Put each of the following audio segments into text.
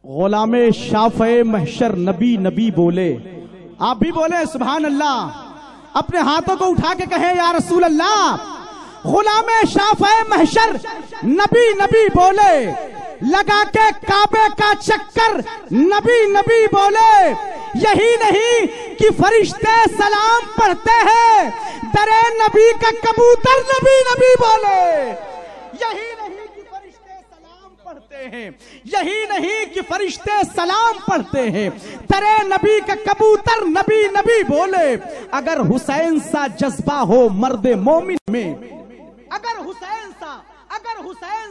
غلام شافع محشر نبی نبی بولے. آپ بھی بولے سبحان اللہ. اپنے ہاتھوں کو اٹھا کے کہیں یا رسول اللہ. غلام شافع محشر نبی نبی بولے. لگا کے کعبے کا چکر نبی نبی بولے. یہی نہیں کہ فرشتے سلام پڑھتے ہیں درے نبی کا کبوتر نبی نبی بولے. یہی نہیں کہ فرشتے سلام پڑھتے ہیں. یہی نہیں کہ فرشتے سلام پڑھتے ہیں درے نبی کا کبوتر نبی نبی بولے. اگر حسین سا جذبہ ہو مرد مومن میں, اگر حسین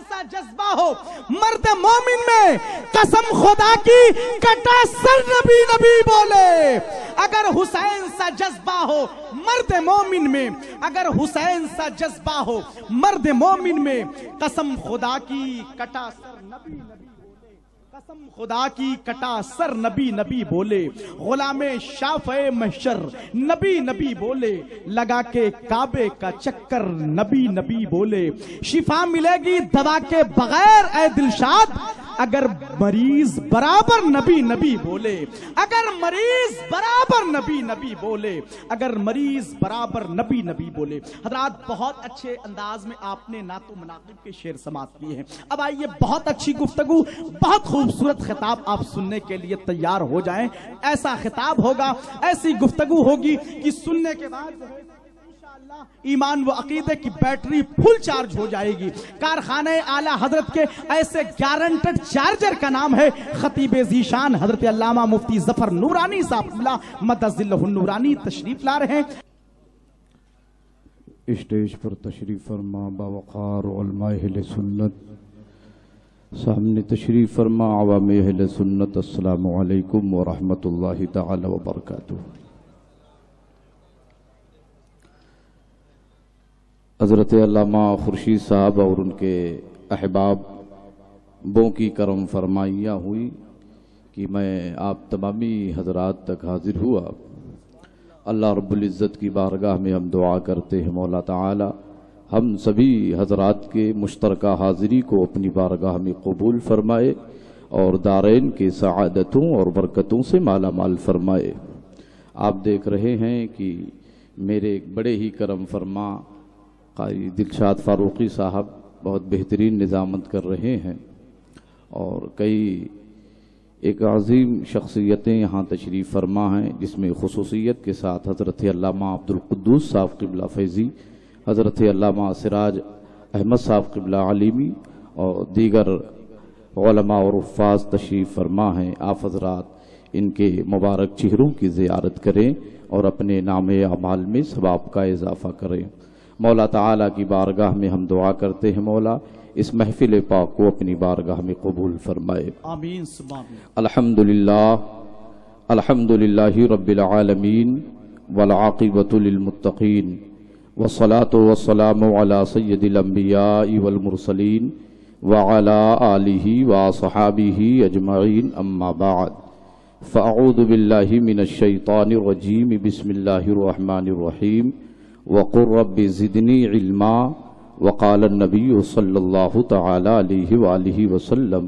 سا جذبہ ہو مرد مومن میں, قسم خدا کی کٹا سر نبی نبی بولے. اگر حسین سا جذبہ ہو مرد مومن میں, اگر حسین سا جذبہ ہو مرد مومن میں, قسم خدا کی کٹا سر نبی نبی بولے. قسم خدا کی کٹا سر نبی نبی بولے. غلام شافع محشر نبی نبی بولے. لگا کے کعبے کا چکر نبی نبی بولے. شفا ملے گی دوا کے بغیر اے دلشاد اگر مریض برابر نبی نبی بولے. اگر مریض برابر نبی نبی بولے. اگر مریض برابر نبی نبی بولے. حضرات بہت اچھے انداز میں آپ نے نعت و مناقب کے شعر سماعت کیے ہیں. اب آئیے بہت اچھی گفتگو, بہت خوبصورت خطاب آپ سننے کے لیے تیار ہو جائیں. ایسا خطاب ہوگا, ایسی گفتگو ہوگی کہ سننے کے بعد انشاءاللہ ایمان و عقیدے کی بیٹری فل چارج ہو جائے گی. کارخانہ اعلی حضرت کے ایسے گارنٹڈ چارجر کا نام ہے خطیب ذیشان حضرت علامہ مفتی ظفر نورانی صاحب اللہ مدد ذلہ النورانی تشریف لا رہے ہیں. اسٹیج پر تشریف فرما باوقار علماء اہل سنت, سامنے تشریف فرما عوام اہل سنت. السلام علیکم ورحمۃ اللہ تعالی وبرکاتہ. حضرت علامہ خورشید صاحب اور ان کے احبابوں کی کرم فرمائیاں ہوئی کہ میں آپ تمامی حضرات تک حاضر ہوا. اللہ رب العزت کی بارگاہ میں ہم دعا کرتے ہیں مولا تعالی ہم سبھی حضرات کے مشترکہ حاضری کو اپنی بارگاہ میں قبول فرمائے اور دارین کے سعادتوں اور برکتوں سے مالا مال فرمائے. آپ دیکھ رہے ہیں کہ میرے ایک بڑے ہی کرم فرما قاری دلشاد فاروقی صاحب بہت بہترین نظامت کر رہے ہیں اور کئی ایک عظیم شخصیتیں یہاں تشریف فرما ہیں, جس میں خصوصیت کے ساتھ حضرت علامہ عبدالقدوس صاحب قبلہ فیضی, حضرت علامہ سراج احمد صاحب قبلہ علیمی اور دیگر علماء اور حفاظ تشریف فرما ہیں. آپ حضرات ان کے مبارک چہروں کی زیارت کریں اور اپنے نام اعمال میں ثواب کا اضافہ کریں. مولا تعالیٰ کی بارگاہ میں ہم دعا کرتے ہیں مولا اس محفل پاک کو اپنی بارگاہ میں قبول فرمائے. آمین. الحمدللہ رب العالمین والعاقبۃ للمتقین والصلاة والسلام علی سید الانبیاء والمرسلین وعلی آلہ وصحابہ اجمعین اما بعد فاعوذ باللہ من الشیطان الرجیم بسم اللہ الرحمن الرحیم وقل رب زدنی علما وقال النبی صلی اللہ تعالی علیہ وآلہ وسلم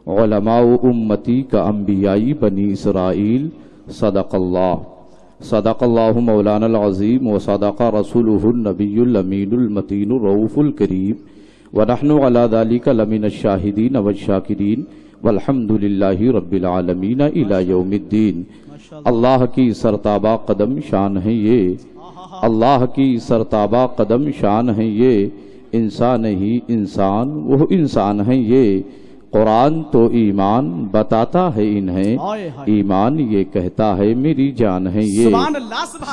علماء امتی کا انبیاء بنی اسرائیل. صدق اللہ مولانا العظیم وصدق رسولہ النبی الامین المتین الرؤوف الکریم ونحن علی ذلک لمن الشاہدین والشاکرین والحمد للہ رب العالمین الی یوم الدین. اللہ کی سرتابہ قدم شان ہے یہ, اللہ کی سرتابہ قدم شان ہے یہ, انسان ہی انسان وہ انسان ہے یہ. قرآن تو ایمان بتاتا ہے انہیں, ایمان یہ کہتا ہے میری جان ہے یہ.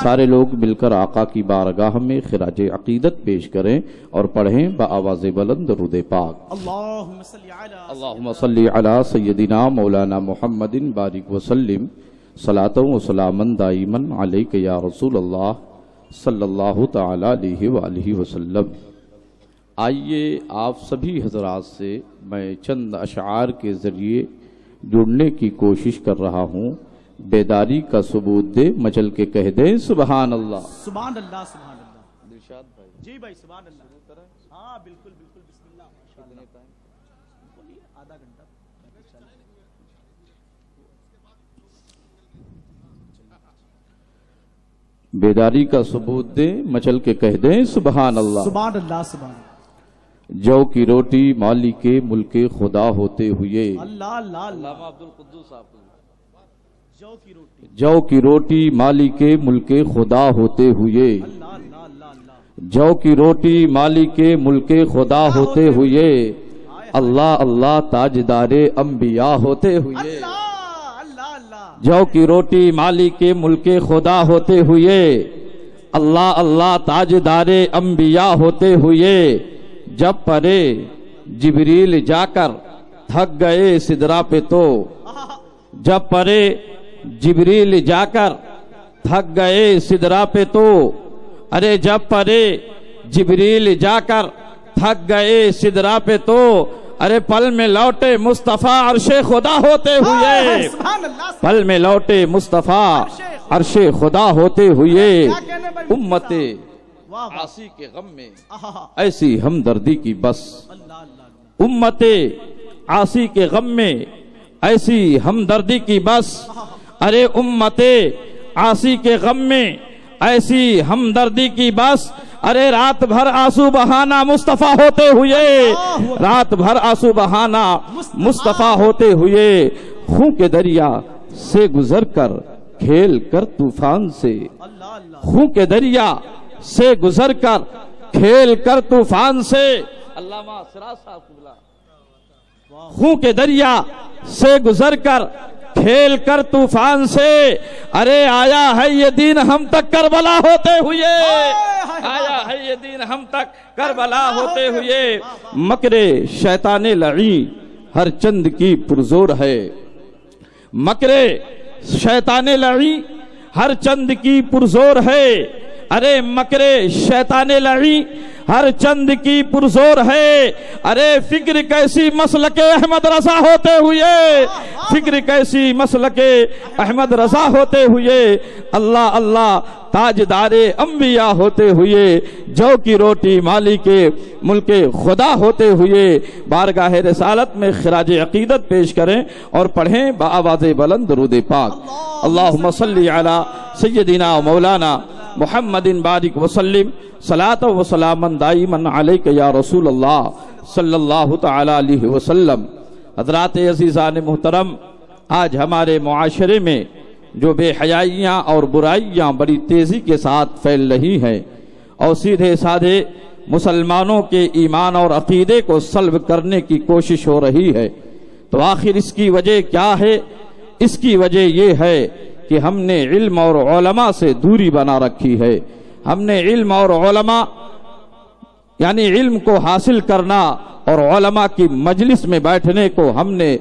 سارے لوگ مل کر آقا کی بارگاہ میں خراج عقیدت پیش کریں اور پڑھیں بآواز بلند درود پاک. اللہم صلی علی سیدنا مولانا محمد بارک وسلم صلاۃ و سلاما دائما علیک یا رسول اللہ صلی اللہ تعالی علیہ وآلہ وسلم. آئیے آپ سبھی حضرات سے میں چند اشعار کے ذریعے جڑنے کی کوشش کر رہا ہوں. بیداری کا ثبوت دے مچل کے کہہ دیں سبحان اللہ. سبحان اللہ. سبحان اللہ. دلشاد بھائی جی بھائی سبحان اللہ. ہاں بالکل بالکل. بسم اللہ. آدھا گھنٹہ بیداری کا ثبوت دیں، مچل کے کہہ دیں سبحان اللہ۔ سبحان اللہ سبحان اللہ۔ جو کی روٹی مالک ملک خدا ہوتے ہوئے، اللہ اللہ اللہ۔ علامہ عبد القدوس صاحب، جو کی روٹی، جو کی روٹی مالک ملک خدا ہوتے ہوئے، اللہ اللہ اللہ اللہ۔ جو کی روٹی مالک ملک خدا ہوتے ہوئے، اللہ اللہ تاجدار انبیاء ہوتے ہوئے، اللہ اللہ اللہ۔ جو کی روٹی مالک ملک خدا ہوتے ہوئے، اللہ اللہ تاجدار انبیاء ہوتے ہوئے، جب پرے جبریل جا کر تھک گئے سدرا پہ تو، جب پرے جبریل جا کر تھک گئے سدرا پہ تو، ارے جب پرے جبریل جا کر تھک گئے سدرا پہ تو، ارے پل میں لوٹے مصطفیٰ عرش خدا ہوتے ہوئے، سبحان اللہ۔ پل میں لوٹے مصطفیٰ عرش خدا ہوتے ہوئے، امت عاصی کے غم میں ایسی ہمدردی کی بس، امت عاصی کے غم میں ایسی ہمدردی کی بس، ارے امت عاصی کے غم میں ایسی ہمدردی کی بس، ارے رات بھر آنسو بہانا مصطفیٰ ہوتے ہوئے، رات بھر آنسو بہانا مصطفیٰ ہوتے ہوئے، خون کے دریا سے گزر کر کھیل کر طوفان سے، خون کے دریا سے گزر کر کھیل کر طوفان سے، علامہ سراج صاحب قبلہ، خون کے دریا سے گزر کر کھیل کر طوفان سے، ارے آیا ہے یہ دین ہم تک کربلا ہوتے ہوئے، آیا ہے یہ دین ہم تک کربلا ہوتے ہوئے، مکر شیطان لعین ہر چند کی پرزور ہے، مکر شیطان لعین ہر چند کی پرزور ہے، ارے مکر شیطان لعین ہر چند کی پرزور ہے، ارے فکر کیسی مسلک احمد رضا ہوتے ہوئے، فکر کیسی مسلک احمد رضا ہوتے ہوئے، اللہ اللہ تاجدار انبیاء ہوتے ہوئے، جو کی روٹی مالک ملک خدا ہوتے ہوئے، بارگاہ رسالت میں خراج عقیدت پیش کریں اور پڑھیں بآواز بلند درود پاک۔ اللہم صلی علی سیدنا و مولانا محمد بارک وسلم صلاۃ و سلاما دائما علیک یا رسول اللہ صلی اللہ تعالی علیہ وسلم۔ حضرات عزیزان محترم، آج ہمارے معاشرے میں جو بے حیائیاں اور برائیاں بڑی تیزی کے ساتھ پھیل رہی ہیں اور سیدھے سادھے مسلمانوں کے ایمان اور عقیدے کو سلب کرنے کی کوشش ہو رہی ہے، تو آخر اس کی وجہ کیا ہے؟ اس کی وجہ یہ ہے کہ ہم نے علم اور علماء سے دوری بنا رکھی ہے، ہم نے علم اور علماء یعنی علم کو حاصل کرنا اور علماء کی مجلس میں بیٹھنے کو ہم نے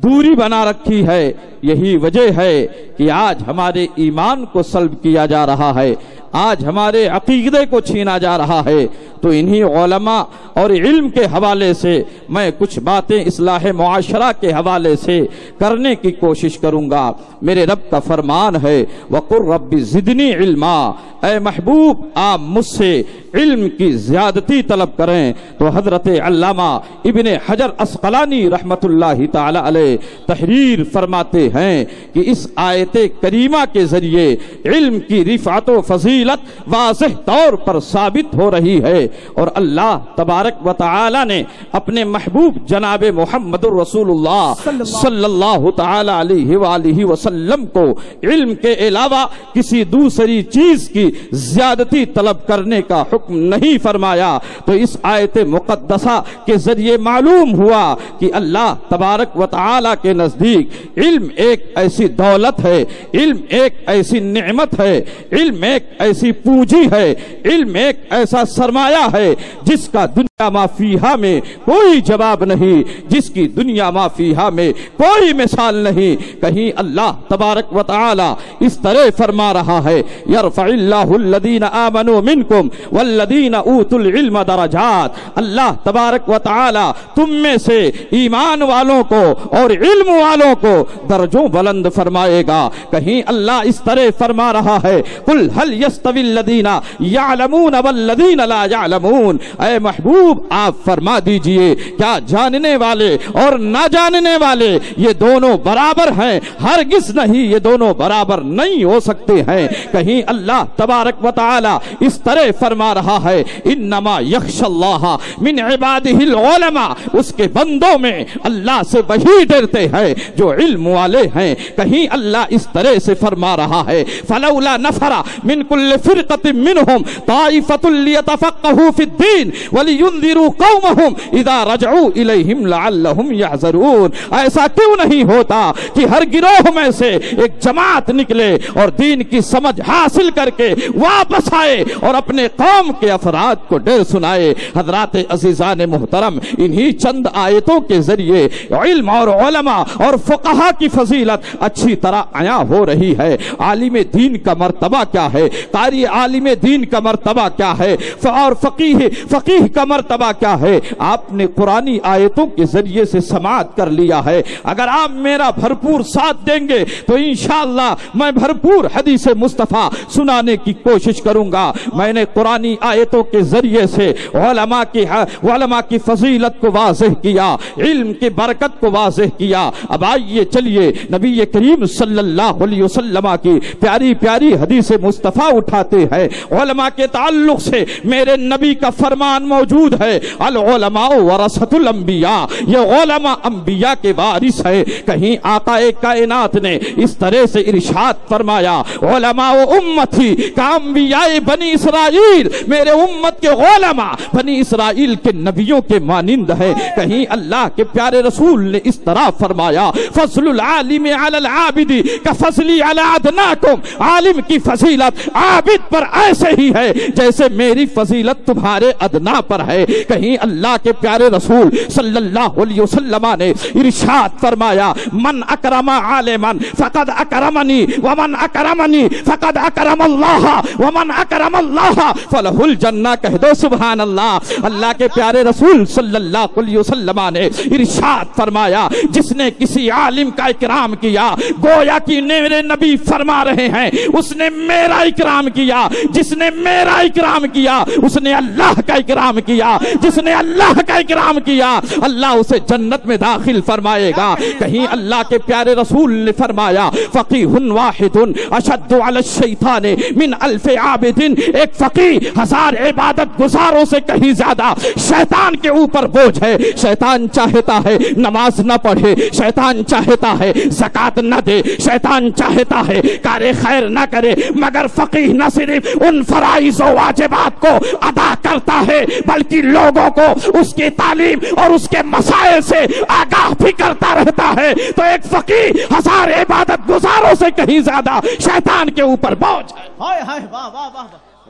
دوری بنا رکھی ہے۔ یہی وجہ ہے کہ آج ہمارے ایمان کو سلب کیا جا رہا ہے، آج ہمارے عقیدے کو چھینا جا رہا ہے۔ تو انہی علماء اور علم کے حوالے سے میں کچھ باتیں اصلاح معاشرہ کے حوالے سے کرنے کی کوشش کروں گا۔ میرے رب کا فرمان ہے وَقُلْ رَبِّ زِدْنِي عِلْمًا، اے محبوب آپ مجھ سے علم کی زیادتی طلب کریں۔ تو حضرت علامہ ابن حجر عسقلانی رحمت اللہ تعالی علیہ تحریر فرماتے ہیں کہ اس آیت کریمہ کے ذریعے علم کی رفعت و فضیلت واضح طور پر ثابت ہو رہی ہے، اور اللہ تبارک و تعالی نے اپنے محبوب جناب محمد الرسول اللہ صلی اللہ تعالی علیہ وآلہ وسلم کو علم کے علاوہ کسی دوسری چیز کی زیادتی طلب کرنے کا حکم نہیں فرمایا۔ تو اس آیت مقدسہ کے ذریعے معلوم ہوا کہ اللہ تبارک و تعالی کے نزدیک علم ایک ایسی دولت ہے، علم ایک ایسی نعمت ہے، علم ایک ایسی پونجی ہے، علم ایک ایسا سرمایہ ہے جس کا دنیا ما فیہا میں کوئی جواب نہیں، جس کی دنیا ما فیہا میں کوئی مثال نہیں۔ کہیں اللہ تبارک و تعالی اس طرح فرما رہا ہے یرفع اللہ الذین آمنوا منکم الذین اوتوا العلم درجات، اللہ تبارک و تعالی تم میں سے ایمان والوں کو اور علم والوں کو درجوں بلند فرمائے گا۔ کہیں اللہ اس طرح فرما رہا ہے قل هل يستوي الذین یعلمون والذین لا یعلمون، اے محبوب آپ فرما دیجئے کیا جاننے والے اور نہ جاننے والے یہ دونوں برابر ہیں؟ ہرگز نہیں، یہ دونوں برابر نہیں ہو سکتے ہیں۔ کہیں اللہ تبارک و تعالی اس طرح فرما رہا ہے انما یخشی اللہ من عبادہ العلماء، اس کے بندوں میں اللہ سے وہی ڈرتے ہیں جو علم والے ہیں۔ کہیں اللہ اس طرح سے فرما رہا ہے فلولا نفر من کل فرقۃ منہم طائفۃ لیتفقہوا فی الدین ولینذروا قومہم اذا رجعوا الیہم لعلہم یحذرون، ایسا کیوں نہیں ہوتا کہ ہر گروہ میں سے ایک جماعت نکلے اور دین کی سمجھ حاصل کر کے واپس آئے اور اپنے قوم کے افراد کو ڈر سنائے۔ حضرات عزیزان محترم، انہی چند آیتوں کے ذریعے علم اور علماء اور فقہا کی فضیلت اچھی طرح عیاں ہو رہی ہے۔ عالم دین کا مرتبہ کیا ہے، قاری عالم دین کا مرتبہ کیا ہے، اور فقیہ کا مرتبہ کیا ہے، آپ نے قرآنی آیتوں کے ذریعے سے سماعت کر لیا ہے۔ اگر آپ میرا بھرپور ساتھ دیں گے تو انشاءاللہ میں بھرپور حدیث مصطفیٰ سنانے کی کوشش کروں گا۔ میں نے قرآنی آیتوں کے ذریعے سے علماء کی فضیلت کو واضح کیا، علم کی برکت کو واضح کیا۔ اب آئیے چلیے نبی کریم صلی اللہ علیہ وسلم کی پیاری پیاری حدیث مصطفیٰ اٹھاتے ہیں۔ علماء کے تعلق سے میرے نبی کا فرمان موجود ہے العلماء ورثۃ الانبیاء، یہ علماء انبیاء کے وارث ہے۔ کہیں آقا کائنات نے اس طرح سے ارشاد فرمایا علماء امتی کانبیاء بنی اسرائیل، میرے امت کے علماء بنی اسرائیل کے نبیوں کے مانند ہے۔ کہیں اللہ کے پیارے رسول نے اس طرح فرمایا فضل العالم علی العابد کفضلی علی ادناکم، عالم کی فضیلت عابد پر ایسے ہی ہے جیسے میری فضیلت تمہارے ادنا پر ہے۔ کہیں اللہ کے پیارے رسول صلی اللہ علیہ وسلم نے ارشاد فرمایا من اکرم عالما فقد اکرمنی ومن اکرمنی فقد اکرم اللہ ومن اکرم اللہ فلہ الجنہ، کہہ دو سبحان اللہ۔ اللہ کے پیارے رسول صلی اللہ علیہ وسلم نے ارشاد فرمایا جس نے کسی عالم کا اکرام کیا گویا کہ میرے نبی فرما رہے ہیں اس نے میرا اکرام کیا، جس نے میرا اکرام کیا اس نے اللہ کا اکرام کیا، جس نے اللہ کا اکرام کیا اللہ اسے جنت میں داخل فرمائے گا۔ کہیں اللہ کے پیارے رسول نے فرمایا فقیہ واحد اشد علی الشیطان من الف عابد، ایک فقیہ ہزار عبادت گزاروں سے کہیں زیادہ شیطان کے اوپر بوجھ ہے۔ شیطان چاہتا ہے نماز نہ پڑھے، شیطان چاہتا ہے زکات نہ دے، شیطان چاہتا ہے کار خیر نہ کرے، مگر فقیہ نہ صرف ان فرائض و واجبات کو ادا کرتا ہے بلکہ لوگوں کو اس کی تعلیم اور اس کے مسائل سے آگاہ بھی کرتا رہتا ہے۔ تو ایک فقیہ ہزار عبادت گزاروں سے کہیں زیادہ شیطان کے اوپر بوجھ ہے۔ ہائے ہائے واہ واہ واہ،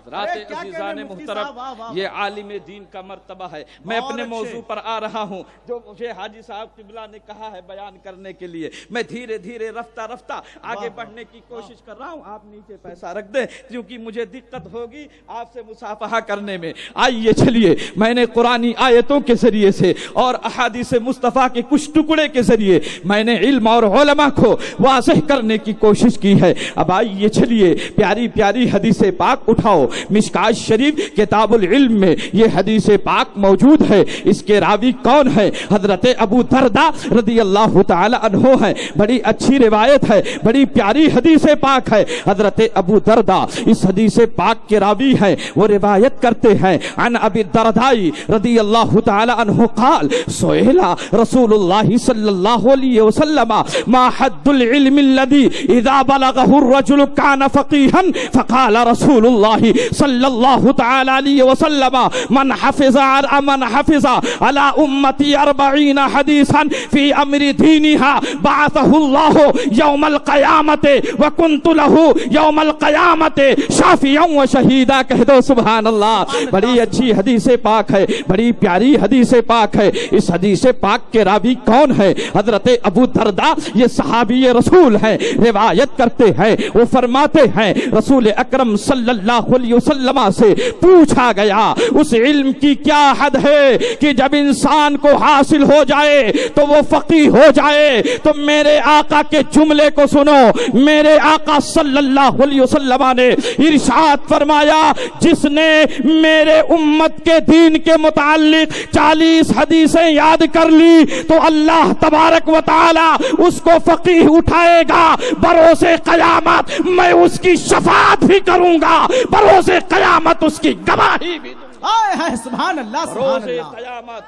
حضرات عزیزان محترم، یہ عالم دین کا مرتبہ ہے۔ میں اپنے موضوع پر آ رہا ہوں جو مجھے حاجی صاحب قبلہ نے کہا ہے بیان کرنے کے لیے۔ میں دھیرے دھیرے رفتہ آگے بڑھنے کی کوشش کر رہا ہوں۔ آپ نیچے پیسہ رکھ دیں کیونکہ مجھے دقت ہوگی آپ سے مصافحہ کرنے میں۔ آئیے چلیے، میں نے قرآنی آیتوں کے ذریعے سے اور احادیث مصطفیٰ کے کچھ ٹکڑے کے ذریعے میں نے علم اور علماء کو واضح کرنے کی کوشش کی ہے۔ اب آئیے چلیے پیاری پیاری حدیث پاک اٹھاؤ۔ مشکات شریف کتاب العلم میں یہ حدیث پاک موجود ہے۔ اس کے راوی کون ہے؟ حضرت ابو درداء رضی اللہ تعالی عنہ ہے۔ بڑی اچھی روایت ہے، بڑی پیاری حدیث پاک ہے۔ حضرت ابو درداء اس حدیث پاک کے راوی ہیں، وہ روایت کرتے ہیں عن ابی الدرداء رضی اللہ تعالی عنہ قال سئل رسول اللہ صلی اللہ علیہ وسلم ما حد العلم الذي اذا بلغه الرجل كان فقيها فقال رسول الله صلی اللہ تعالی علیہ وسلم من حفظ على امتی 40 حدیثا فی امر دینها بعثه اللہ یوم القیامت وکنت له یوم القیامت شافعا وشہیدا، کہہ دو سبحان اللہ۔ بڑی اچھی حدیث پاک ہے، بڑی پیاری حدیث پاک ہے۔ اس حدیث پاک کے راوی کون ہے؟ حضرت ابو درداء، یہ صحابی رسول ہیں، روایت کرتے ہیں، وہ فرماتے ہیں رسول اکرم صلی اللہ علیہ وسلم سے پوچھا گیا اس علم کی کیا حد ہے کہ جب انسان کو حاصل ہو جائے تو وہ فقیہ ہو جائے؟ تو میرے آقا کے جملے کو سنو، میرے آقا صلی اللہ علیہ وسلم نے ارشاد فرمایا جس نے میرے امت کے دین کے متعلق 40 حدیثیں یاد کر لی تو اللہ تبارک و تعالی اس کو فقیہ اٹھائے گا، بروز قیامت میں اس کی شفاعت بھی کروں گا، بروز قیامت اس کی گواہی بھی دوں گا۔ آئے ہے سبحان اللہ، سبحان بروز اللہ، قیامت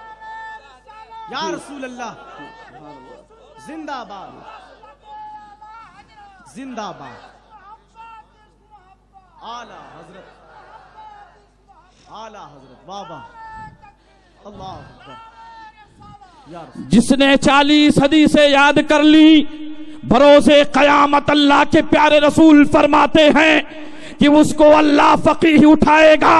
یا رسول اللہ، زندہ باد، زندہ باد، اعلی حضرت، اعلی حضرت، واہ واہ، اللہ اکبر، یا رسول جس نے 40 حدیثیں یاد کر لی بروز قیامت اللہ کے پیارے رسول فرماتے ہیں کہ اس کو اللہ فقیہ اٹھائے گا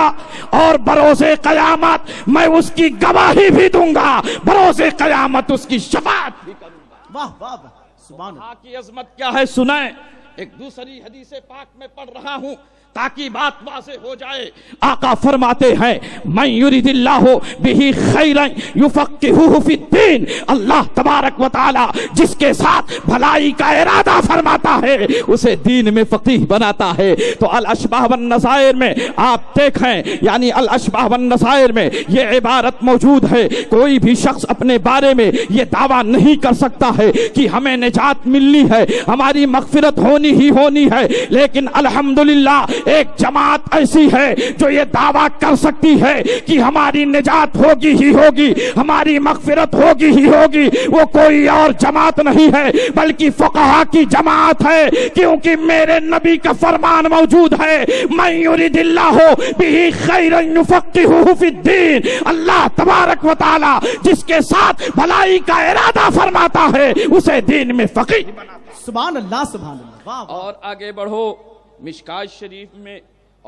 اور بروز قیامت میں اس کی گواہی بھی دوں گا، بروز قیامت اس کی شفاعت بھی کروں گا۔ واہ واہ واہ، سبحان اللہ۔ اللہ کی عظمت کیا ہے سنیں، ایک دوسری حدیث پاک میں پڑھ رہا ہوں تاکہ بات واضح ہو جائے۔ آقا فرماتے ہیں من یرید اللہ بہ خیرا یفقہہ فی الدین، اللہ تبارک و تعالی جس کے ساتھ بھلائی کا ارادہ فرماتا ہے اسے دین میں فقیہ بناتا ہے۔ تو الاشباہ والنظائر میں آپ دیکھیں، یعنی الاشباہ والنظائر میں یہ عبارت موجود ہے، کوئی بھی شخص اپنے بارے میں یہ دعویٰ نہیں کر سکتا ہے کہ ہمیں نجات ملنی ہے، ہماری مغفرت ہونی ہی ہونی ہے، لیکن الحمدللہ ایک جماعت ایسی ہے جو یہ دعویٰ کر سکتی ہے کہ ہماری نجات ہوگی ہی ہوگی، ہماری مغفرت ہوگی ہی ہوگی۔ وہ کوئی اور جماعت نہیں ہے بلکہ فقہا کی جماعت ہے، کیونکہ میرے نبی کا فرمان موجود ہے من یرید اللہ بہ خیرا یفقہہ فی الدین، اللہ تبارک و تعالی جس کے ساتھ بھلائی کا ارادہ فرماتا ہے اسے دین میں فقیہ بناتا ہے۔ سبحان اللہ، سبحان اللہ، واہ واہ۔ اور آگے بڑھو، مشکات شریف میں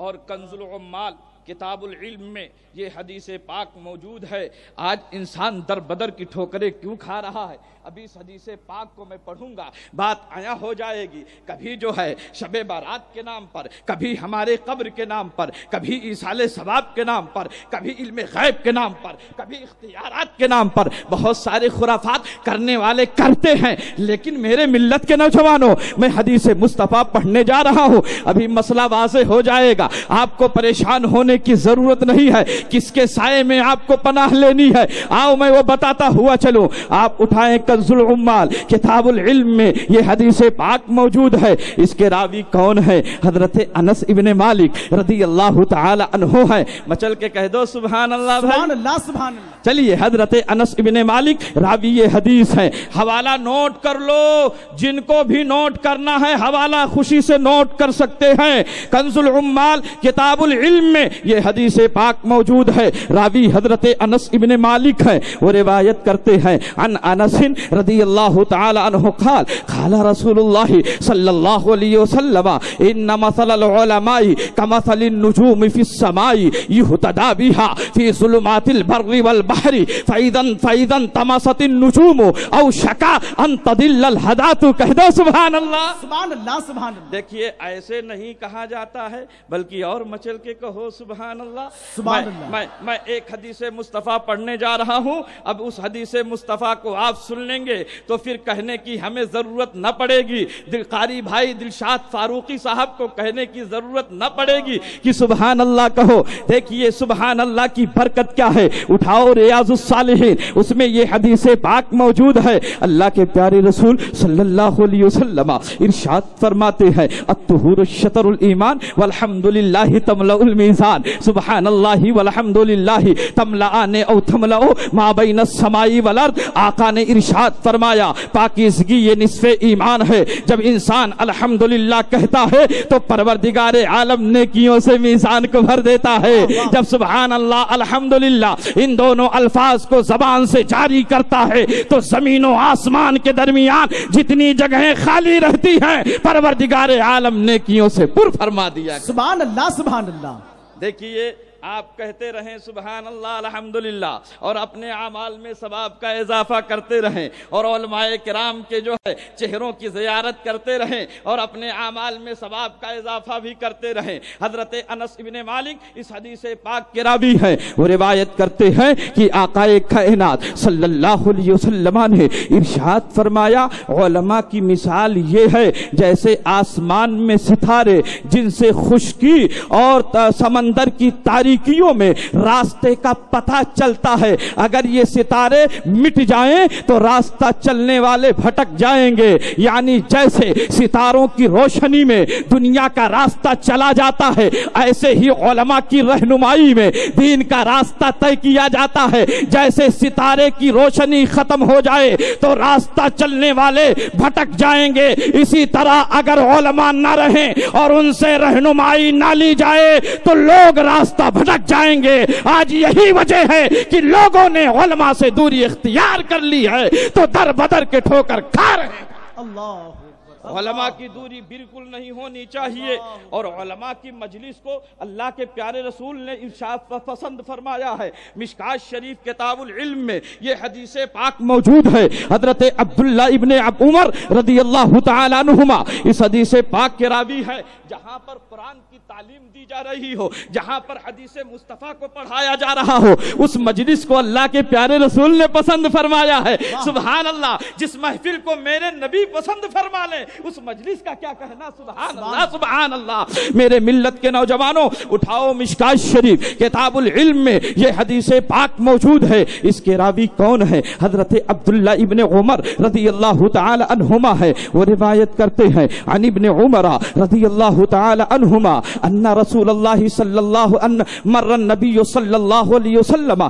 اور کنز العمال کتاب العلم میں یہ حدیث پاک موجود ہے۔ آج انسان در بدر کی ٹھوکریں کیوں کھا رہا ہے؟ ابھی اس حدیث پاک کو میں پڑھوں گا، بات آیا ہو جائے گی۔ کبھی جو ہے شب بارات کے نام پر، کبھی ہمارے قبر کے نام پر، کبھی ایصال ثواب کے نام پر، کبھی علم غیب کے نام پر، کبھی اختیارات کے نام پر بہت سارے خرافات کرنے والے کرتے ہیں۔ لیکن میرے ملت کے نوجوانوں، میں حدیث مصطفیٰ پڑھنے جا رہا ہوں، ابھی مسئلہ واضح ہو جائے گا، آپ کو پریشان ہونے کی ضرورت نہیں ہے، کس کے سائے میں آپ کو پناہ لینی ہے آؤ میں وہ بتاتا ہوا چلوں۔ آپ اٹھائیں کنز العمال کتاب العلم میں یہ حدیث پاک موجود ہے۔ اس کے راوی کون ہے؟ حضرت انس ابن مالک رضی اللہ تعالی عنہ ہے۔ مچل کے کہہ دو سبحان اللہ بھائی، سبحان اللہ، سبحان اللہ۔ چلیے، حضرت انس ابن مالک راوی یہ حدیث ہے، حوالہ نوٹ کر لو، جن کو بھی نوٹ کرنا ہے حوالہ خوشی سے نوٹ کر سکتے ہیں۔ کنز العمال کتاب العلم میں یہ حدیث پاک موجود ہے، راوی حضرت انس ابن مالک ہے، وہ روایت کرتے ہیں عن انس رضی اللہ تعالی عنہ قال قال رسول اللہ صلی اللہ علیہ وسلم ان مثل العلماء كمثل النجوم في السماء يهتدى بها في ظلمات البر والبحر فاذا تمست النجوم او شكا ان تضل الهدات کہہ دو سبحان اللہ، سبحان اللہ، سبحان اللہ۔ دیکھیے ایسے نہیں کہا جاتا ہے بلکہ اور مچل کے کہو سبحان اللہ، سبحان اللہ۔ میں ایک حدیث مصطفیٰ پڑھنے جا رہا ہوں، اب اس حدیث مصطفیٰ کو آپ سن لیں گے تو پھر کہنے کی ہمیں ضرورت نہ پڑے گی، قاری بھائی دلشاد فاروقی صاحب کو کہنے کی ضرورت نہ پڑے گی کہ سبحان اللہ کہو۔ دیکھیے سبحان اللہ کی برکت کیا ہے، اٹھاؤ ریاض الصالحین، اس میں یہ حدیث پاک موجود ہے۔ اللہ کے پیارے رسول صلی اللہ علیہ وسلم ارشاد فرماتے ہیں الطہور شطر الایمان والحمدللہ تملأ المیزان، سبحان اللہ والحمدللہ تملأان او تملأ ما بین السماء والارض۔ آقا نے ارشاد فرمایا پاکیزگی یہ نصف ایمان ہے، جب انسان الحمدللہ کہتا ہے تو پروردگار عالم نیکیوں سے میزان کو بھر دیتا ہے۔ جب سبحان اللہ الحمدللہ ان دونوں الفاظ کو زبان سے جاری کرتا ہے تو زمین و آسمان کے درمیان جتنی جگہیں خالی رہتی ہیں پروردگار عالم نیکیوں سے پر فرما دیا۔ سبحان اللہ، سبحان اللہ۔ دیکھیے آپ کہتے رہیں سبحان اللہ الحمدللہ، اور اپنے اعمال میں ثواب کا اضافہ کرتے رہیں، اور علماء کرام کے جو ہے چہروں کی زیارت کرتے رہیں، اور اپنے اعمال میں ثواب کا اضافہ بھی کرتے رہیں۔ حضرت انس ابن مالک اس حدیث پاک کے راوی ہیں، وہ روایت کرتے ہیں کہ آقا کائنات صلی اللہ علیہ وسلم نے ارشاد فرمایا، علماء کی مثال یہ ہے جیسے آسمان میں ستارے جن سے خشکی اور سمندر کی تاریکیوں میں راستے کا پتہ چلتا ہے، اگر یہ ستارے مٹ جائیں تو راستہ چلنے والے بھٹک جائیں گے، یعنی جیسے ستاروں کی روشنی میں دنیا کا راستہ چلا جاتا ہے، ایسے ہی علماء کی رہنمائی میں دین کا راستہ طے کیا جاتا ہے۔ جیسے ستارے کی روشنی ختم ہو جائے تو راستہ چلنے والے بھٹک جائیں گے، اسی طرح اگر علماء نہ رہیں اور ان سے رہنمائی نہ لی جائے تو لوگ راستہ بھٹک جائیں گے۔ آج یہی وجہ ہے کہ لوگوں نے علماء سے دوری اختیار کر لی ہے تو در بدر کے ٹھوکر کھا رہے ہیں۔ اللہ علماء کی دوری بالکل نہیں ہونی چاہیے، اور علماء کی مجلس کو اللہ کے پیارے رسول نے ارشاد پسند فرمایا ہے۔ مشکات شریف کتاب العلم میں یہ حدیث پاک موجود ہے، حضرت عبداللہ ابن عمر رضی اللہ تعالی عنہما اس حدیث پاک کے راوی ہے، جہاں پر قرآن کی تعلیم دی جا رہی ہو، جہاں پر حدیث مصطفیٰ کو پڑھایا جا رہا ہو، اس مجلس کو اللہ کے پیارے رسول نے پسند فرمایا ہے۔ سبحان اللہ، جس محفل کو میرے نبی پسند فرما لیں اس مجلس کا کیا کہنا؟ سبحان اللہ سبحان اللہ۔ میرے ملت کے نوجوانوں، اٹھاؤ مشکات شریف کتاب العلم میں یہ حدیث پاک موجود ہے۔ اس کے راوی کون ہے؟ حضرت عبداللہ ابن عمر رضی اللہ تعالی عنہما ہے، وہ روایت کرتے ہیں عن ابن عمر رضی اللہ تعالی عنہما ان رسول اللہ صلی اللہ مر النبی صلی اللہ علیہ وسلم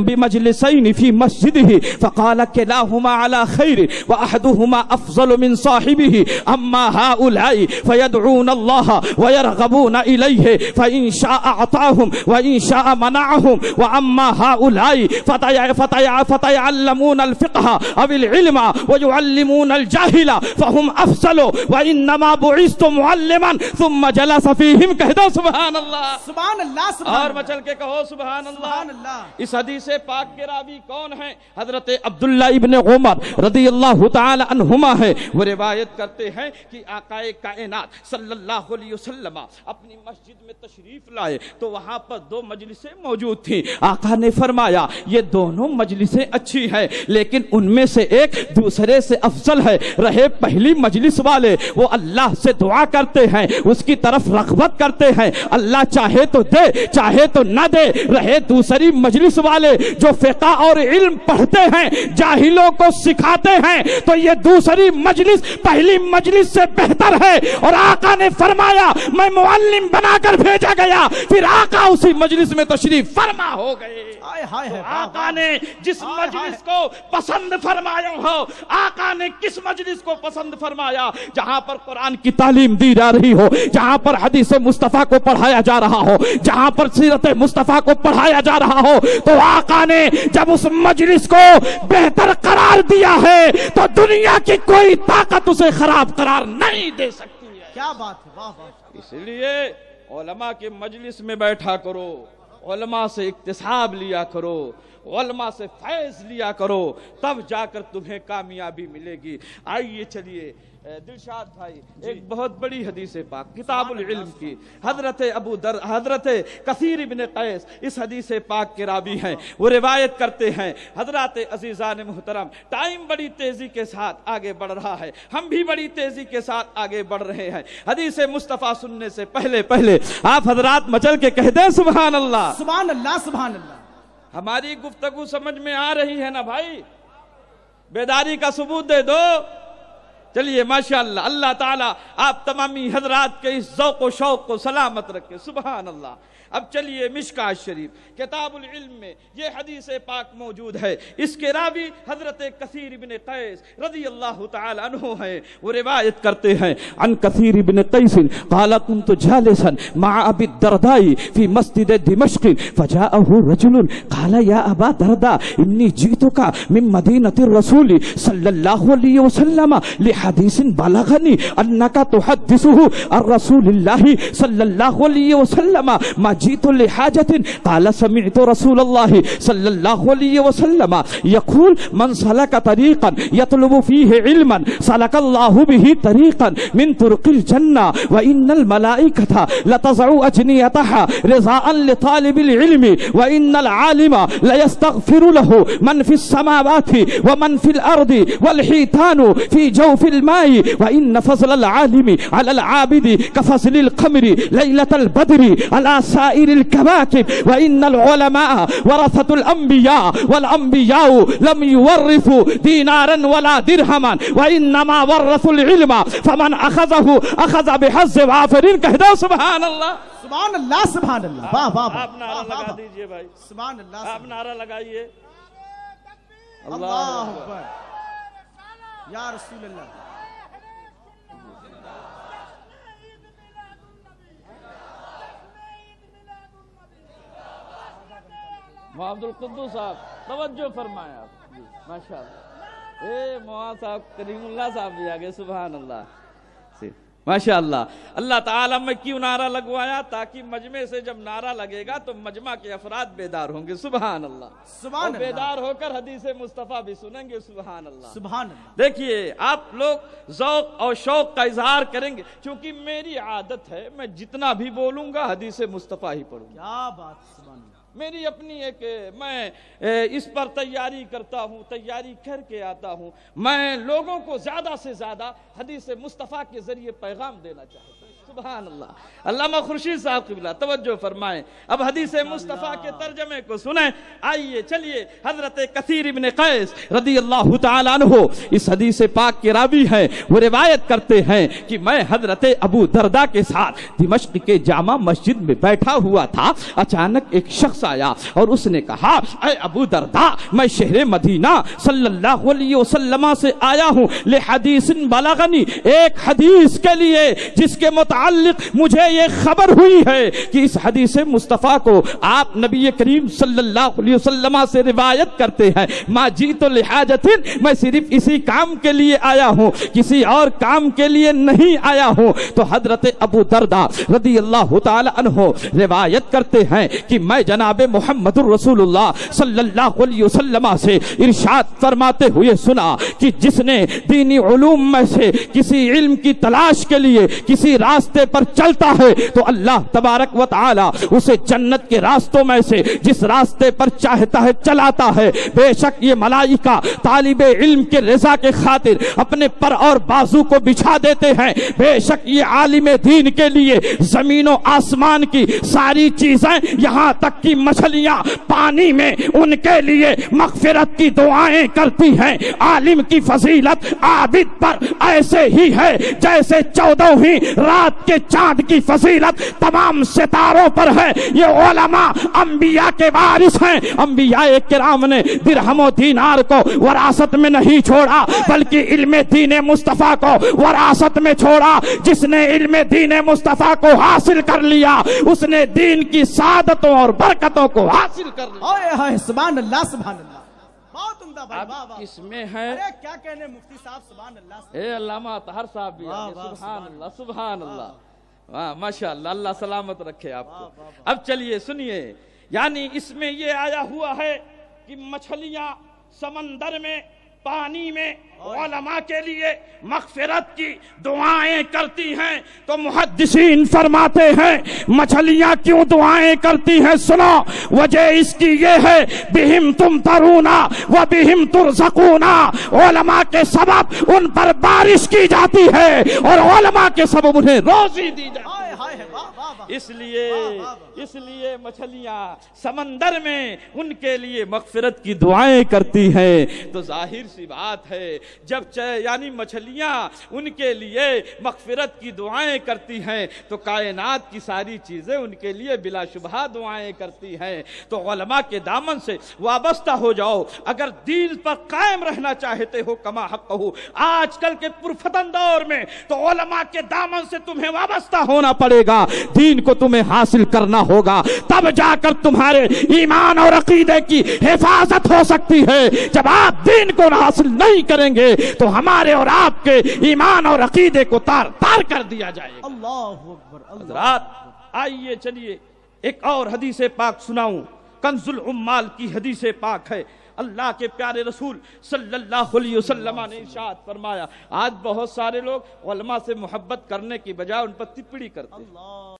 بمجلسین فی مسجدہ فقال کلاہما علی خیر واحدہما افضل من صاحبہ اما هؤلاء فيدعون الله ويرغبون اليه فان شاء اعطاهم وان شاء منعهم واما هؤلاء فتيعلمون الفقه او العلم ويعلمون الجاهل فهم افضل وانما بعثت معلما ثم جلس فيهم کہہ سبحان اللہ سبحان اللہ اور مچل کے کہو سبحان اللہ۔ اس حدیث پاک کے راوی کون ہیں؟ حضرت عبداللہ ابن عمر رضی اللہ تعالی عنہما ہے، وہ روایت کرتے ہیں کہ آقا کائنات صلی اللہ علیہ وسلم اپنی مسجد میں تشریف لائے تو وہاں پر دو مجلسیں موجود تھیں۔ آقا نے فرمایا یہ دونوں مجلسیں اچھی ہیں لیکن ان میں سے ایک دوسرے سے افضل ہے۔ رہے پہلی مجلس والے وہ اللہ سے دعا کرتے ہیں، اس کی طرف رغبت کرتے ہیں، اللہ چاہے تو دے چاہے تو نہ دے۔ رہے دوسری مجلس والے جو فقہ اور علم پڑھتے ہیں، جاہلوں کو سکھاتے ہیں، تو یہ دوسری مجلس پہلی مجلس سے بہتر ہے۔ اور آقا نے فرمایا میں معلم بنا کر بھیجا گیا، پھر آقا اسی مجلس میں تشریف فرما ہو گئے۔ آقا نے جس مجلس کو پسند فرمایا ہو، آقا نے کس مجلس کو پسند فرمایا؟ جہاں پر قرآن کی تعلیم دی جا رہی ہو، جہاں پر حدیث مصطفیٰ کو پڑھایا جا رہا ہو، جہاں پر سیرت مصطفیٰ کو پڑھایا جا رہا ہو، تو آقا نے جب اس مجلس کو بہتر قرار دیا ہے تو دنیا کی کوئی طاقت اسے خراب قرار نہیں دے سکتی ہے۔ کیا بات ہے، واہ واہ۔ اس لیے علماء کے مجلس میں بیٹھا کرو، علماء سے اکتساب لیا کرو، علماء سے فیض لیا کرو، تب جا کر تمہیں کامیابی ملے گی۔ آئیے چلیے دلشاد بھائی، ایک بہت بڑی حدیث پاک کتاب العلم کی حضرت کثیر ابن قیس اس حدیث پاک کے راوی ہیں، وہ روایت کرتے ہیں۔ حضرات عزیزان محترم، ٹائم بڑی تیزی کے ساتھ آگے بڑھ رہا ہے، ہم بھی بڑی تیزی کے ساتھ آگے بڑھ رہے ہیں۔ حدیث مصطفیٰ سننے سے پہلے آپ حضرات مچل کے کہہ دیں سبحان اللہ سبحان اللہ سبحان اللہ۔ ہماری گفتگو سمجھ میں آ رہی ہے نا بھائی؟ بیداری کا ثبوت دے دو۔ چلیے ماشاءاللہ، اللہ تعالیٰ آپ تمامی حضرات کے اس ذوق و شوق کو سلامت رکھے، سبحان اللہ۔ اب چلیے مشکات شریف کتاب العلم میں یہ حدیث پاک موجود ہے، اس کے راوی حضرت کثیر ابن قیس رضی اللہ تعالی عنہ ہے، وہ روایت کرتے ہیں عن کثیر ابن قیس قال كنت جالسا مع ابي الدرداء في مسجد دمشق فجاءه رجل قال يا ابا الدرداء اني جئتك من مدينة الرسول صلى الله عليه وسلم لحديث بلغني أنك تحدثه عن رسول الله صلى الله عليه وسلم ما جئت لحاجة قال سمعت رسول الله صلى الله عليه وسلم يقول من سلك طريقا يطلب فيه علما سلك الله به طريقا من طرق الجنة وإن الملائكة لتضع أجنحتها رضاء لطالب العلم وإن العالم ليستغفر له من في السماوات ومن في الأرض والحيتان في جوف الماء وإن فضل العالم على العابد كفضل القمر ليلة البدر على سائر الكواكب وإن العلماء ورثة الأنبياء والأنبياء لم يورثوا دينارا ولا درهما وإنما ورثوا العلم فمن أخذه أخذ بحظ وافر کہہ سبحان اللہ سبحان اللہ سبحان اللہ واہ واہ آپ نعرہ لگا دیجئے بھائی سبحان اللہ آپ نعرہ لگائیے اللہ اکبر یا رسول اللہ محمد القدوس صاحب توجہ فرمائیں آپ ماشاءاللہ مولانا صاحب کریم اللہ صاحب بھی آگے سبحان اللہ ماشاءاللہ اللہ تعالیٰ میں کیوں نعرہ لگوایا تاکہ مجمع سے جب نعرہ لگے گا تو مجمع کے افراد بیدار ہوں گے سبحان اللہ سبحان اللہ بیدار ہو کر حدیث مصطفیٰ بھی سنیں گے سبحان اللہ سبحان اللہ دیکھیے آپ لوگ ذوق اور شوق کا اظہار کریں گے چونکہ میری عادت ہے میں جتنا بھی بولوں گا حدیث مصطفیٰ ہی پڑھوں گا کیا بات سبحان اللہ میری اپنی ایک میں اس پر تیاری کرتا ہوں تیاری کر کے آتا ہوں میں لوگوں کو زیادہ سے زیادہ حدیث مصطفیٰ کے ذریعے پیغام دینا چاہتا ہوں سبحان اللہ علامہ خورشید صاحب قبلہ توجہ فرمائیں اب حدیث مصطفیٰ کے ترجمے کو سنیں آئیے چلیے حضرت کثیر ابن قیس رضی اللہ تعالیٰ عنہ اس حدیث پاک کے راوی ہیں وہ روایت کرتے ہیں کہ میں حضرت ابو درداء کے ساتھ دمشق کے جامع مسجد میں بیٹھا ہوا تھا اچانک ایک شخص آیا اور اس نے کہا اے ابو درداء میں شہر مدینہ صلی اللہ علیہ وسلم سے آیا ہوں لحدیث بلغنی ایک حدیث کے لیے جس کے متعلق مجھے یہ خبر ہوئی ہے کہ اس حدیث مصطفیٰ کو آپ نبی کریم صلی اللہ علیہ وسلم سے روایت کرتے ہیں ما جئت لحاجت میں صرف اسی کام کے لیے آیا ہوں کسی اور کام کے لیے نہیں آیا ہوں تو حضرت ابو درداء رضی اللہ تعالی عنہ روایت کرتے ہیں کہ میں جناب محمد الرسول اللہ صلی اللہ علیہ وسلم سے ارشاد فرماتے ہوئے سنا کہ جس نے دینی علوم میں سے کسی علم کی تلاش کے لیے کسی راستے پر چلتا ہے تو اللہ تبارک و تعالی اسے جنت کے راستوں میں سے جس راستے پر چاہتا ہے چلاتا ہے بے شک یہ ملائکہ طالب علم کے رضا کے خاطر اپنے پر اور بازو کو بچھا دیتے ہیں بے شک یہ عالم دین کے لیے زمین و آسمان کی ساری چیزیں یہاں تک کی مچھلیاں پانی میں ان کے لیے مغفرت کی دعائیں کرتی ہیں عالم کی فضیلت عابد پر ایسے ہی ہے جیسے 14ویں رات کے چاند کی فضیلت تمام ستاروں پر ہے یہ علماء انبیاء کے وارث ہیں انبیاء کرام نے درہم و دینار کو وراثت میں نہیں چھوڑا بلکہ علم دین مصطفیٰ کو وراثت میں چھوڑا جس نے علم دین مصطفیٰ کو حاصل کر لیا اس نے دین کی سعادتوں اور برکتوں کو حاصل کر لیا سبحان اللہ سبحان اللہ بہت عمدہ بھائی واہ واہ اس میں ہے ارے کیا کہنے مفتی صاحب سبحان اللہ اے علامہ طاہر صاحب بھی آگے سبحان اللہ سبحان اللہ ماشاءاللہ اللہ سلامت رکھے آپ کو اب چلیے سنیے یعنی اس میں یہ آیا ہوا ہے کہ مچھلیاں سمندر میں پانی میں علماء کے لیے مغفرت کی دعائیں کرتی ہیں تو محدثین فرماتے ہیں مچھلیاں کیوں دعائیں کرتی ہیں سنو وجہ اس کی یہ ہے بہم تمطرونا و بہم ترزقونا علماء کے سبب ان پر بارش کی جاتی ہے اور علماء کے سبب انہیں روزی دی جاتی ہے اس لیے مچھلیاں سمندر میں ان کے لیے مغفرت کی دعائیں کرتی ہیں تو ظاہر سی بات ہے جب یعنی مچھلیاں ان کے لیے مغفرت کی دعائیں کرتی ہیں تو کائنات کی ساری چیزیں ان کے لیے بلا شبہ دعائیں کرتی ہیں تو علماء کے دامن سے وابستہ ہو جاؤ اگر دین پر قائم رہنا چاہتے ہو کما حق ہو آج کل کے پرفتن دور میں تو علماء کے دامن سے تمہیں وابستہ ہونا پڑے گا دین دین کو تمہیں حاصل کرنا ہوگا، تب جا کر تمہارے ایمان اور عقیدے کی حفاظت ہو سکتی ہے۔ جب آپ دین کو حاصل نہیں کریں گے تو ہمارے اور آپ کے ایمان اور عقیدے کو تار تار کر دیا جائے گا۔ اللہ اکبر، حضرات آئیے چلیے ایک اور حدیث پاک سناؤں۔ کنز العمال کی حدیث پاک ہے، اللہ کے پیارے رسول صلی اللہ علیہ وسلم نے ارشاد فرمایا، آج بہت سارے لوگ علماء سے محبت کرنے کی بجائے ان پر ٹپڑی کرتے ہیں۔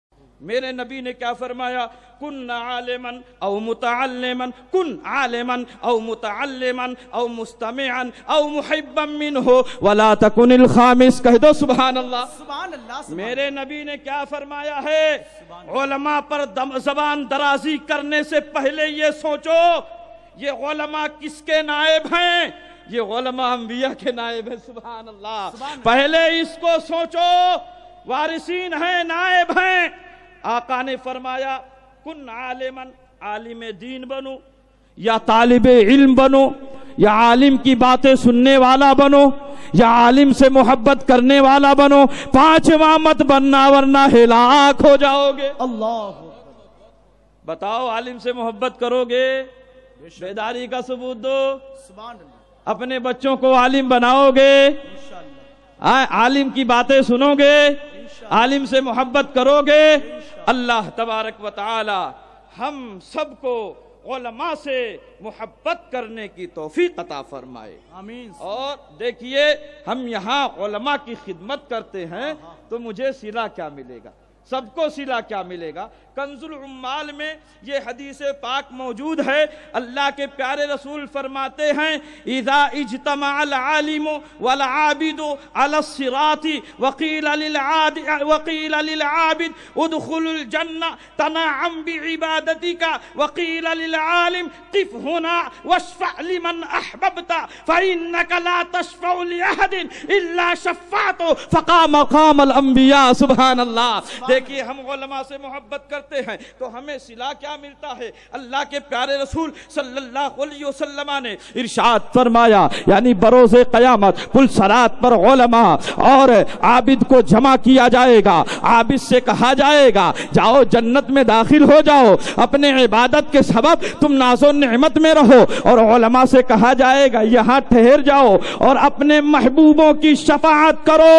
میرے نبی نے کیا فرمایا؟ کن عالما او متعلما، کن عالما او متعلما او مستمعا او محبا منہ ولا تکن الخامس۔ کہہ دو سبحان اللہ۔ سبحان اللہ۔ میرے نبی نے کیا فرمایا ہے؟ علماء پر زبان درازی کرنے سے پہلے یہ سوچو یہ علماء کس کے نائب ہیں؟ یہ علماء انبیاء کے نائب ہیں۔ سبحان اللہ۔ پہلے اس کو سوچو، وارثین ہیں، نائب ہیں۔ آقا نے فرمایا کن عالما، عالم دین بنو، یا طالب علم بنو، یا عالم کی باتیں سننے والا بنو، یا عالم سے محبت کرنے والا بنو، پانچواں مت بننا ورنہ ہلاک ہو جاؤ گے۔ اللہ بتاؤ عالم سے محبت کرو گے؟ بیداری کا ثبوت دو۔ سبحان اللہ۔ اپنے بچوں کو عالم بناؤ گے؟ عالم کی باتیں سنو گے؟ عالم سے محبت کرو گے؟ اللہ تبارک و تعالی ہم سب کو علماء سے محبت کرنے کی توفیق عطا فرمائے، آمین۔ اور دیکھیے ہم یہاں علماء کی خدمت کرتے ہیں تو مجھے صلہ کیا ملے گا؟ سب کو صلہ کیا ملے گا؟ کنز العمال میں یہ حدیث پاک موجود ہے، اللہ کے پیارے رسول فرماتے ہیں اذا اجتمع العالم والعابد على الصراط وقيل للعابد ادخل الجنة تنعم بعبادتك وقيل للعالم قف هنا واشفع لمن احببت فإنك لا تشفع لأحد الا شفعته فقام مقام الانبیاء۔ سبحان اللہ۔ دیکھیے ہم علماء سے محبت کرتے ہیں تو ہمیں صلہ کیا ملتا ہے؟ اللہ کے پیارے رسول صلی اللہ علیہ وسلم نے ارشاد فرمایا، یعنی بروز قیامت پلسرات پر علماء اور عابد کو جمع کیا جائے گا۔ عابد سے کہا جائے گا جاؤ جنت میں داخل ہو جاؤ، اپنے عبادت کے سبب تم ناز و نعمت میں رہو، اور علماء سے کہا جائے گا یہاں ٹھہر جاؤ اور اپنے محبوبوں کی شفاعت کرو۔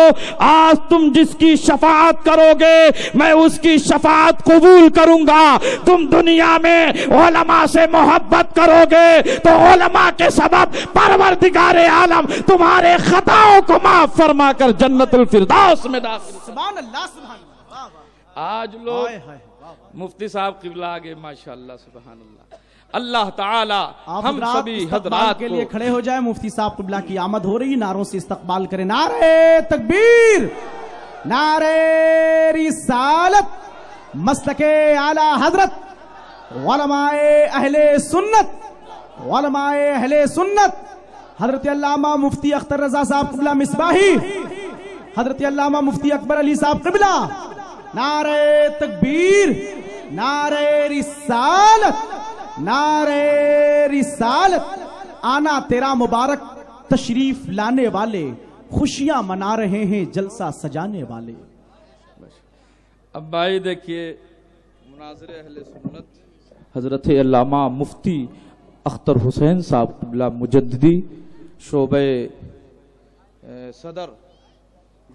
آج تم جس کی شفاعت کرو گے میں اس کی شفاعت قبول کروں گا۔ تم دنیا میں علماء سے محبت کرو گے تو علماء کے سبب پروردگار عالم تمہارے خطاؤں کو معاف فرما کر جنت الفردوس میں داخل۔ سبحان اللہ، سبحان اللہ۔ آج لوگ مفتی صاحب قبلہ آگے ماشاءاللہ سبحان اللہ۔ اللہ تعالی ہم سبھی حضرات کے لیے کھڑے ہو جائے، مفتی صاحب قبلہ کی آمد ہو رہی، نعروں سے استقبال کریں۔ نعرہ تکبیر، نعرہ رسالت، مسلک اعلی حضرت، علماء اہل سنت، علماء اہل سنت، حضرت علامہ مفتی اختر رضا صاحب قبلہ مصباحی، حضرت علامہ مفتی اکبر علی صاحب قبلہ۔ نعرہ تکبیر، نعرہ رسالت، نعرہ رسالت۔ آنا تیرا مبارک تشریف لانے والے، خوشیاں منا رہے ہیں جلسہ سجانے والے۔ اب بھائی دیکھیے مناظر اہل سنت حضرت علامہ مفتی اختر حسین صاحب قبلہ مجددی، شعبہ صدر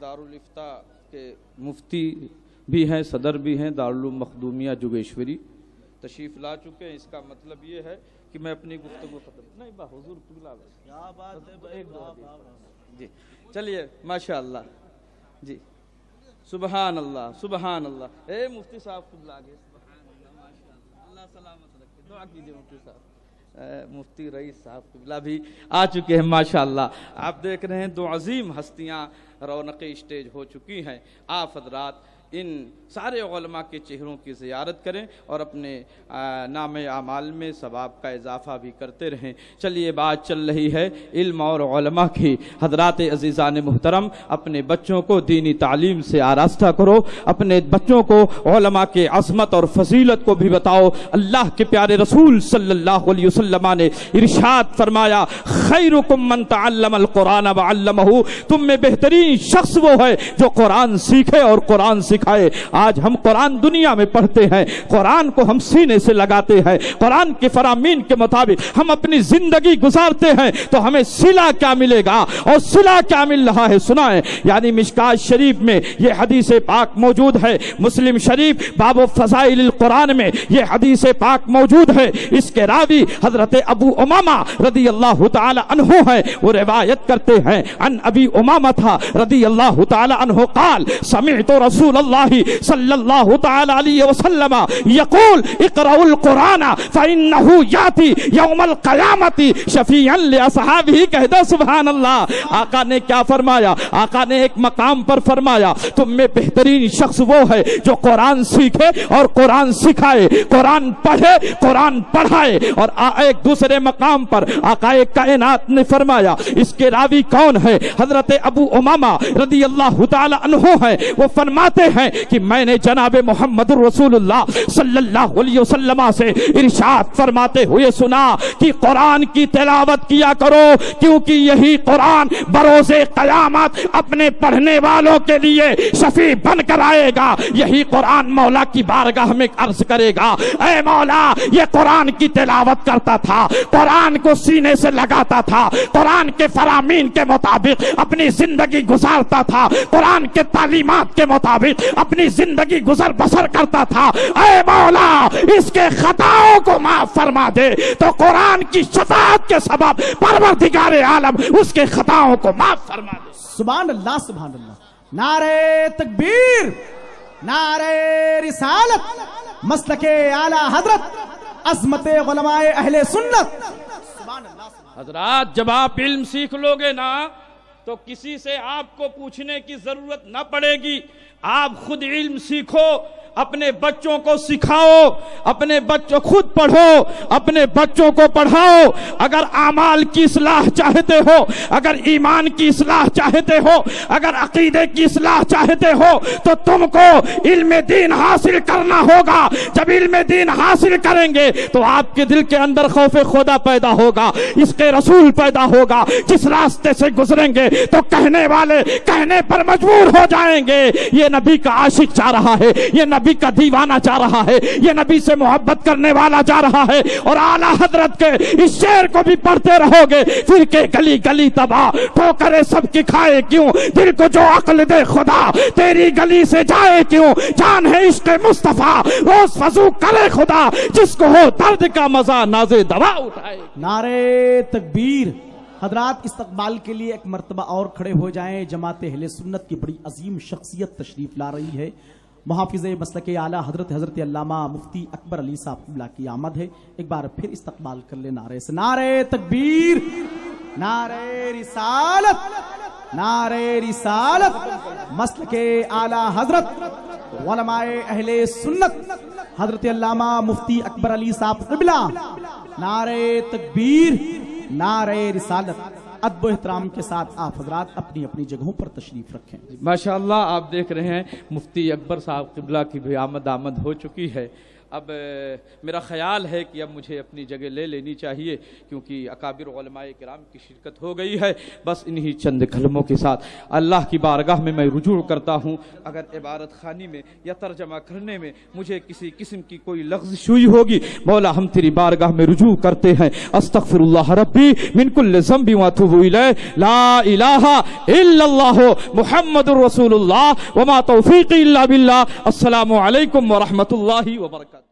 دارالافتاء کے مفتی بھی ہیں، صدر بھی ہیں دارالعلوم مخدومیہ جوگیشوری، تشریف لا چکے ہیں۔ اس کا مطلب یہ ہے کہ میں اپنی گفتگو ختم نہیں با حضور قبلہ کیا بات ہے جی۔ چلیے ماشاءاللہ جی، سبحان اللہ سبحان اللہ۔ اے مفتی صاحب قبلہ آگے، سبحان اللہ ماشاءاللہ، اللہ سلامت رکھے، دعا کیجئے مفتی صاحب۔ مفتی رئیس صاحب قبلہ بھی آ چکے ہیں ماشاءاللہ۔ آپ دیکھ رہے ہیں دو عظیم ہستیاں رونق اسٹیج ہو چکی ہیں۔ آپ حضرات ان سارے علماء کے چہروں کی زیارت کریں اور اپنے نام اعمال میں ثواب کا اضافہ بھی کرتے رہیں۔ چلیے بات چل رہی ہے علم اور علماء کی۔ حضرات عزیزان محترم، اپنے بچوں کو دینی تعلیم سے آراستہ کرو، اپنے بچوں کو علماء کے عظمت اور فضیلت کو بھی بتاؤ۔ اللہ کے پیارے رسول صلی اللہ علیہ وسلم نے ارشاد فرمایا خیرکم من تعلم القرآن وعلمہ، تم میں بہترین شخص وہ ہے جو قرآن سیکھے اور قرآن سکھائے۔ سکھائے. آج ہم قرآن دنیا میں پڑھتے ہیں, قرآن کو ہم سینے سے لگاتے ہیں, قرآن کے فرامین کے مطابق ہم اپنی زندگی گزارتے ہیں, تو ہمیں صلہ کیا ملے گا اور صلہ کیا مل رہا ہے سنائیں. یعنی مشکات شریف میں یہ حدیث پاک موجود ہے, مسلم شریف باب فضائل القرآن میں یہ حدیث پاک موجود ہے. اس کے راوی حضرت ابو امامہ رضی اللہ تعالی عنہ ہے, وہ روایت کرتے ہیں عن ابی امامہ رضی اللہ تعالی عنہ قال سمعت رسول اللہ صلی اللہ تعالی علیہ وسلم یقول اقرأوا القرآن فإنه یاتی یوم القیامت شفیعا لاصحابہ. کہہ دو سبحان اللہ. آقا نے کیا فرمایا؟ آقا نے ایک مقام پر فرمایا تم میں بہترین شخص وہ ہے جو قرآن سیکھے اور قرآن سکھائے, قرآن پڑھے, قرآن پڑھائے. اور ایک دوسرے مقام پر آقا کائنات نے فرمایا, اس کے راوی کون ہے؟ حضرت ابو امامہ رضی اللہ تعالی عنہ ہے. وہ فرماتے ہیں کہ میں نے جناب محمد رسول اللہ صلی اللہ علیہ وسلم سے ارشاد فرماتے ہوئے سنا کہ قرآن کی تلاوت کیا کرو, کیونکہ یہی قرآن بروز قیامت اپنے پڑھنے والوں کے لیے شفیع بن کر آئے گا. یہی قرآن مولا کی بارگاہ میں عرض کرے گا, اے مولا یہ قرآن کی تلاوت کرتا تھا, قرآن کو سینے سے لگاتا تھا, قرآن کے فرامین کے مطابق اپنی زندگی گزارتا تھا, قرآن کے تعلیمات کے مطابق اپنی زندگی گزر بسر کرتا تھا. اے مولا اس کے خطاؤں کو معاف فرما دے. تو قرآن کی شفاعت کے سبب پروردگار عالم اس کے خطاؤں کو معاف فرما دے. سبحان اللہ, سبحان اللہ. نعرہ تکبیر, نعرہ رسالت, مسلک اعلی حضرت, عظمت علماء اہل سنت. سبحان اللہ. حضرات جب آپ علم سیکھ لوگے نا تو کسی سے آپ کو پوچھنے کی ضرورت نہ پڑے گی. آپ خود علم سیکھو, اپنے بچوں کو سکھاؤ, اپنے بچوں خود پڑھو, اپنے بچوں کو پڑھاؤ. اگر اعمال کی اصلاح چاہتے ہو, اگر ایمان کی اصلاح چاہتے ہو, اگر عقیدے کی اصلاح چاہتے ہو, تو تم کو علم دین حاصل کرنا ہوگا. جب علم دین حاصل کریں گے تو آپ کے دل کے اندر خوف خدا پیدا ہوگا, اس کے رسول پیدا ہوگا. جس راستے سے گزریں گے تو کہنے والے کہنے پر مجبور ہو جائیں گے, یہ نبی کا عاشق چاہ رہا ہے, یہ نبی کا دیوانہ چاہ رہا ہے, یہ نبی سے محبت کرنے والا چاہ رہا ہے. اور اعلی حضرت کے اس شعر کو بھی پڑھتے رہو گے, پھر کے گلی گلی تباہ ٹھوکرے سب کی کھائے کیوں, دل کو جو عقل دے خدا تیری گلی سے جائے کیوں. جان ہے عشق مصطفیٰ روز فضو کرے خدا, جس کو ہو درد کا مزہ نازے دوا اٹھائے. نعرہ تکبیر. حضرات استقبال کے لیے ایک مرتبہ اور کھڑے ہو جائیں. جماعت اہل سنت کی بڑی عظیم شخصیت تشریف لا رہی ہے. محافظ مسلک اعلیٰ حضرت علامہ مفتی اکبر علی صاحب قبلہ کی آمد ہے. ایک بار پھر استقبال کر لیں نعرے سے. نعرہ تکبیر, نعرہ رسالت, نعرہ رسالت, مسلک اعلیٰ حضرت علماء اہل سنت حضرت علامہ مفتی اکبر علی صاحب قبلہ. نعرہ تکبیر, نعرہ رسالت. ادب و احترام کے ساتھ آپ حضرات اپنی اپنی جگہوں پر تشریف رکھیں. ماشاءاللہ آپ دیکھ رہے ہیں مفتی اکبر صاحب قبلہ کی بھی آمد ہو چکی ہے. اب میرا خیال ہے کہ اب مجھے اپنی جگہ لے لینی چاہیے, کیونکہ اکابر علماء کرام کی شرکت ہو گئی ہے. بس انہی چند کلموں کے ساتھ اللہ کی بارگاہ میں میں رجوع کرتا ہوں. اگر عبارت خوانی میں یا ترجمہ کرنے میں مجھے کسی قسم کی کوئی لغزش ہوئی ہوگی, مولا ہم تیری بارگاہ میں رجوع کرتے ہیں. استغفر اللہ ربی من کل ذنب واتوب الیہ, لا الہ الا اللہ محمد رسول اللہ وما توفیقی الا باللہ. السلام علیکم ورحمۃ اللہ وبرکاتہ.